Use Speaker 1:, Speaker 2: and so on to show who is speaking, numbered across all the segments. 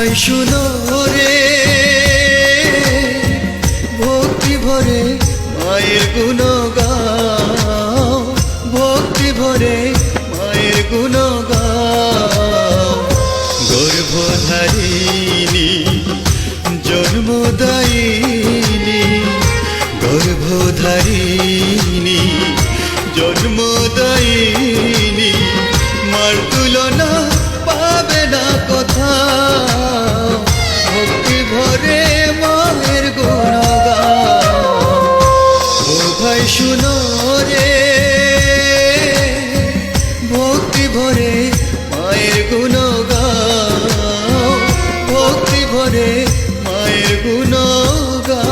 Speaker 1: ভাই শুনো রে, ভক্তি ভরে মায়ের গুণ গাও, ভক্তি ভরে মায়ের গুণ গাও। গর্ভধারিণী জন্মদায়িনী, গর্ভধারিণী জন্মদায়িনী, মার তুলনা পাবে না কোথাও। ভক্তি ভরে মায়ের গুণ গাও। ও ভাই শুনো রে, ভক্তি ভরে মায়ের গুণ গাও, ভক্তি ভরে মায়ের গুণ গাও।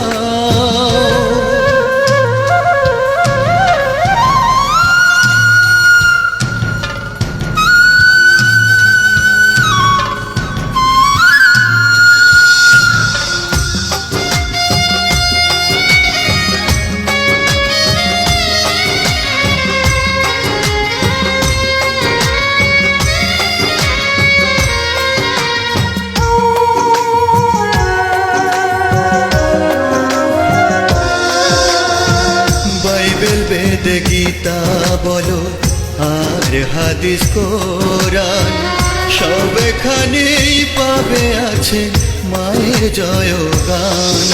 Speaker 1: বেদ গীতা বলো আর হাদিস কোরআন, সবখানেই পাবে আছে মায়ের জয়গান।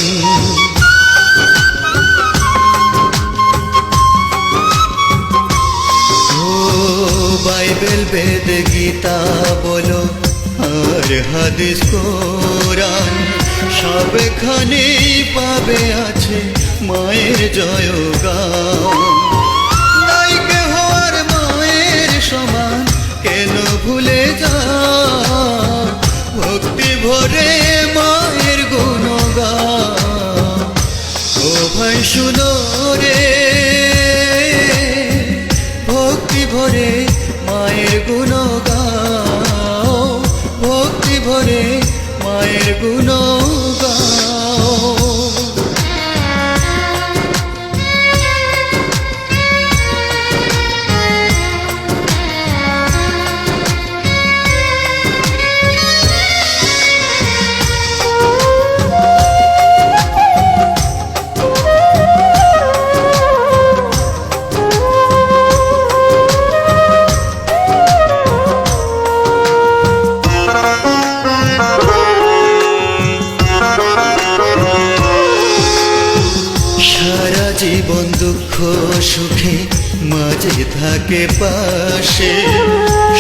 Speaker 1: ও বাইবেল বেদ গীতা বলো আর হাদিস কোরআন, সবখানেই পাবে আছে মায়ের জয়গান। নাই কেহ আর মায়ের সমান, কেন ভুলে যাও। ভক্তি ভরে মায়ের গুণ গাও। ও ভাই শুনো রে, ভক্তি ভরে মায়ের গুণ গাও, ভক্তি ভরে মায়ের গুণ গাও। জীবন দুঃখ সুখে মাঝে থাকে পাশে,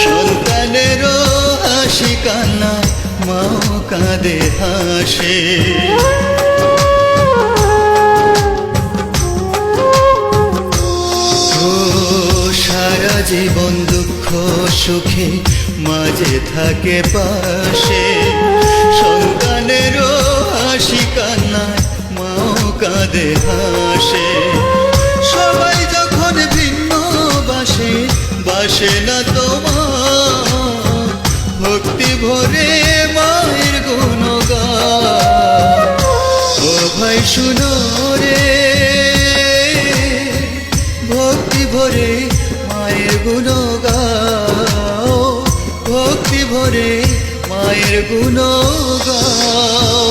Speaker 1: সন্তানেরও হাসি কান্না মাও কাঁদে হাসে। ও সারা জীবন দুঃখ সুখে মাঝে থাকে পাশে, সন্তানেরও হাসি কান্না মাও কাঁদে হাসে। সবাই যখন ভিন্ন বাসে, বাসে না তোমার। ভক্তি ভরে মায়ের গুণ গাও। ও ভাই শুনো রে, ভক্তি ভরে মায়ের গুণ গাও, ভক্তি ভরে মায়ের গুণ গাও।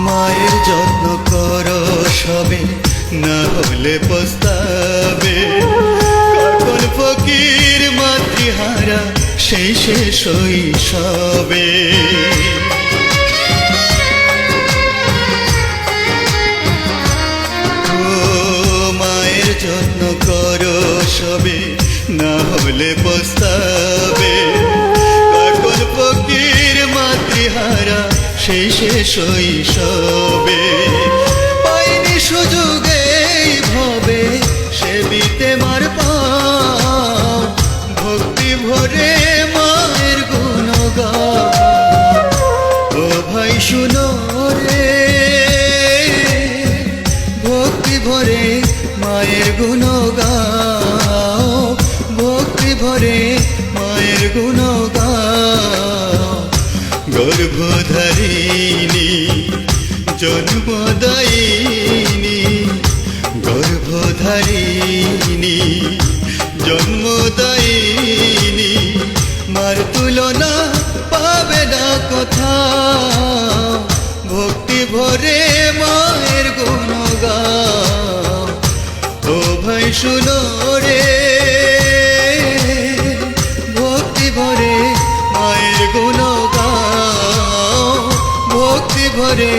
Speaker 1: মায়ের যত্ন করো সবে, না হলে পস্তাবে। কখন ফকির মাতৃহারা সেই শেষ শৈশবে। ও মায়ের যত্ন করো সবে, না হলে পস্তাবে। কখন ফকির মাতৃহারা সেই শেষ শৈশবে। পাইনি সুযোগে ভবে সেবিতে মার পাও। ভক্তি ভরে মায়ের গুণ গাও। গর্ভধারিণী জন্মদায়িনী গর্ভধারিণী জন্মদায়িনী মার তুলনা পাবে না কথা ভক্তি ভরে মায়ের গুণগাও ও ভাই শুনো রে ভক্তি ভরে মায়ের গুণগাও ভক্তি ভরে